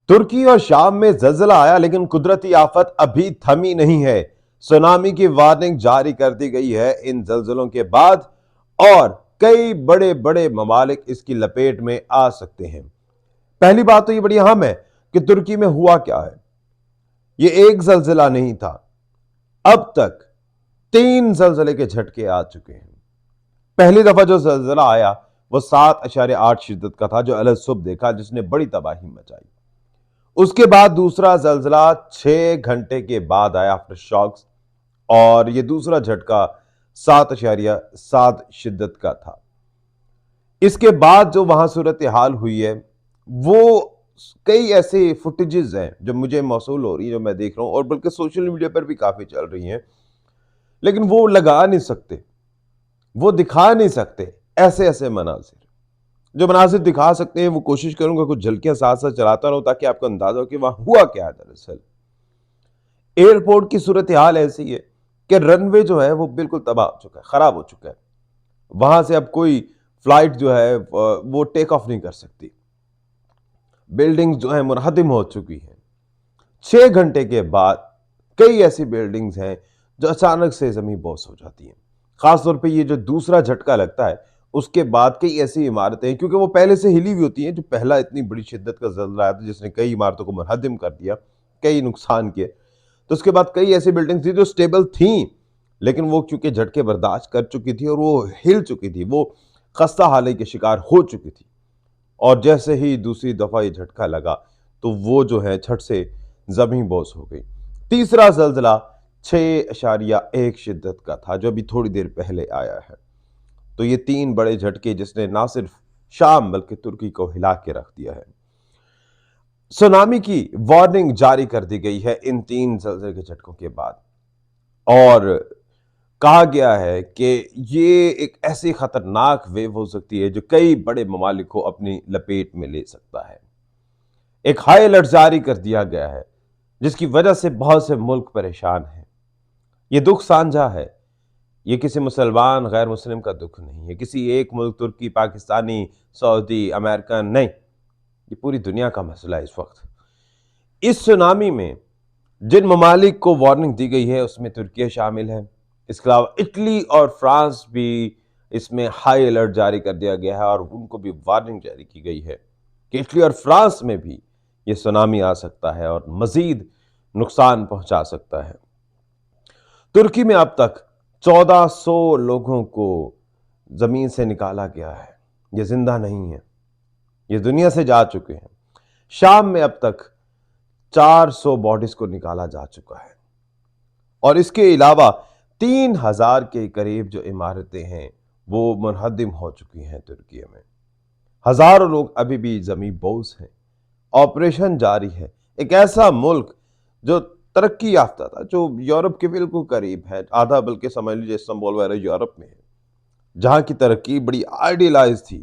ترکی اور شام میں زلزلہ آیا لیکن قدرتی آفت ابھی تھمی نہیں ہے۔ سونامی کی وارننگ جاری کر دی گئی ہے ان زلزلوں کے بعد، اور کئی بڑے بڑے ممالک اس کی لپیٹ میں آ سکتے ہیں۔ پہلی بات تو یہ بڑی اہم ہے کہ ترکی میں ہوا کیا ہے۔ یہ ایک زلزلہ نہیں تھا، اب تک 3 زلزلے کے جھٹکے آ چکے ہیں۔ پہلی دفعہ جو زلزلہ آیا وہ 7.8 شدت کا تھا جو الصبح دیکھا، جس نے بڑی تباہی مچائی۔ اس کے بعد دوسرا زلزلہ 6 گھنٹے کے بعد آیا آفٹر شاکس، اور یہ دوسرا جھٹکا 7.7 شدت کا تھا۔ اس کے بعد جو وہاں صورتحال ہوئی ہے وہ کئی ایسے فوٹیجز ہیں جو مجھے موصول ہو رہی ہیں، جو میں دیکھ رہا ہوں، اور بلکہ سوشل میڈیا پر بھی کافی چل رہی ہیں، لیکن وہ لگا نہیں سکتے، وہ دکھا نہیں سکتے ایسے ایسے مناظر۔ جو مناظر دکھا سکتے ہیں وہ کوشش کروں گا کچھ جھلکیاں ساتھ ساتھ چلاتا رہوں تاکہ آپ کو اندازہ ہو کہ وہاں ہوا کیا ہے۔ دراصل ایئرپورٹ کی صورتحال ایسی ہے کہ رن وے جو ہے وہ بالکل تباہ ہو چکا ہے، خراب ہو چکا ہے۔ وہاں سے اب کوئی فلائٹ جو ہے وہ ٹیک آف نہیں کر سکتی۔ بلڈنگ جو ہیں منہدم ہو چکی ہیں۔ 6 گھنٹے کے بعد کئی ایسی بلڈنگز ہیں جو اچانک سے زمین بوس ہو جاتی ہیں۔ خاص طور پہ یہ جو دوسرا جھٹکا لگتا ہے اس کے بعد کئی ایسی عمارتیں ہیں، کیونکہ وہ پہلے سے ہلی ہوئی ہوتی ہیں، جو پہلا اتنی بڑی شدت کا زلزلہ آیا تھا جس نے کئی عمارتوں کو منہدم کر دیا، کئی نقصان کیے، تو اس کے بعد کئی ایسی بلڈنگز تھیں جو سٹیبل تھیں، لیکن وہ چونکہ جھٹکے برداشت کر چکی تھی اور وہ ہل چکی تھی، وہ خستہ حالی کے شکار ہو چکی تھی، اور جیسے ہی دوسری دفعہ یہ جھٹکا لگا تو وہ جو ہے چھٹ سے زمین بوس ہو گئی۔ تیسرا زلزلہ 6.1 شدت کا تھا جو ابھی تھوڑی دیر پہلے آیا ہے۔ تو یہ 3 بڑے جھٹکے جس نے نہ صرف شام بلکہ ترکی کو ہلا کے رکھ دیا ہے۔ سونامی کی وارننگ جاری کر دی گئی ہے ان 3 زلزلے کے جھٹکوں کے بعد، اور کہا گیا ہے کہ یہ ایک ایسی خطرناک ویو ہو سکتی ہے جو کئی بڑے ممالک کو اپنی لپیٹ میں لے سکتا ہے۔ ایک ہائی الرٹ جاری کر دیا گیا ہے جس کی وجہ سے بہت سے ملک پریشان ہیں۔ یہ دکھ سانجھا ہے، یہ کسی مسلمان غیر مسلم کا دکھ نہیں ہے، کسی ایک ملک ترکی، پاکستانی، سعودی، امریکن نہیں، یہ پوری دنیا کا مسئلہ ہے۔ اس وقت اس سونامی میں جن ممالک کو وارننگ دی گئی ہے اس میں ترکی شامل ہے، اس کے علاوہ اٹلی اور فرانس بھی اس میں ہائی الرٹ جاری کر دیا گیا ہے، اور ان کو بھی وارننگ جاری کی گئی ہے کہ اٹلی اور فرانس میں بھی یہ سونامی آ سکتا ہے اور مزید نقصان پہنچا سکتا ہے۔ ترکی میں اب تک 1400 لوگوں کو زمین سے نکالا گیا ہے، یہ زندہ نہیں ہے، یہ دنیا سے جا چکے ہیں۔ شام میں اب تک 400 باڈیز کو نکالا جا چکا ہے، اور اس کے علاوہ 3000 کے قریب جو عمارتیں ہیں وہ منہدم ہو چکی ہیں ترکی میں۔ ہزاروں لوگ ابھی بھی زمین بوس ہیں، آپریشن جاری ہے۔ ایک ایسا ملک جو ترقی یافتہ تھا، جو یورپ کے بالکل قریب ہے، آدھا بلکہ سمجھ لیجیے استنبول وغیرہ یورپ میں ہے، جہاں کی ترقی بڑی آئیڈیلائز تھی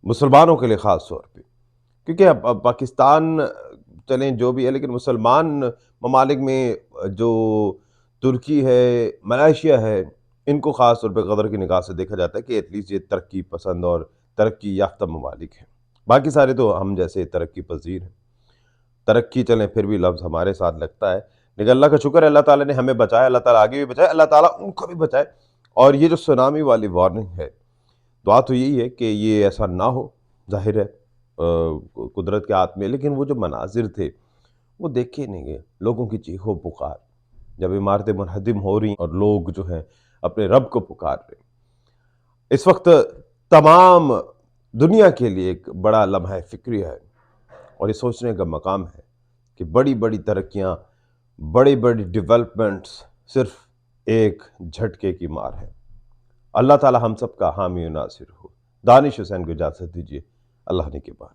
مسلمانوں کے لیے خاص طور پہ، کیونکہ اب پاکستان چلیں جو بھی ہے، لیکن مسلمان ممالک میں جو ترکی ہے، ملائیشیا ہے، ان کو خاص طور پہ قدر کی نگاہ سے دیکھا جاتا ہے کہ ایٹ لیسٹ یہ ترقی پسند اور ترقی یافتہ ممالک ہیں۔ باقی سارے تو ہم جیسے ترقی پذیر ہیں۔ ترقی چلیں پھر بھی لفظ ہمارے ساتھ لگتا ہے، لیکن اللہ کا شکر ہے اللہ تعالیٰ نے ہمیں بچایا، اللہ تعالیٰ آگے بھی بچائے، اللہ تعالیٰ ان کو بھی بچائے۔ اور یہ جو سونامی والی وارننگ ہے، دعا تو یہی ہے کہ یہ ایسا نہ ہو، ظاہر ہے قدرت کے ہاتھ میں، لیکن وہ جو مناظر تھے وہ دیکھے نہیں گئے، لوگوں کی چیخ و پکار، جب عمارتیں منہدم ہو رہی اور لوگ جو ہیں اپنے رب کو پکار رہے۔ اس وقت تمام دنیا کے لیے ایک بڑا لمحہ فکری ہے، اور یہ سوچنے کا مقام ہے کہ بڑی بڑی ترقیاں، بڑی بڑی ڈیولپمنٹس صرف ایک جھٹکے کی مار ہے۔ اللہ تعالی ہم سب کا حامی و ناصر ہو۔ دانش حسین کو اجازت دیجیے، اللہ نے کے بعد۔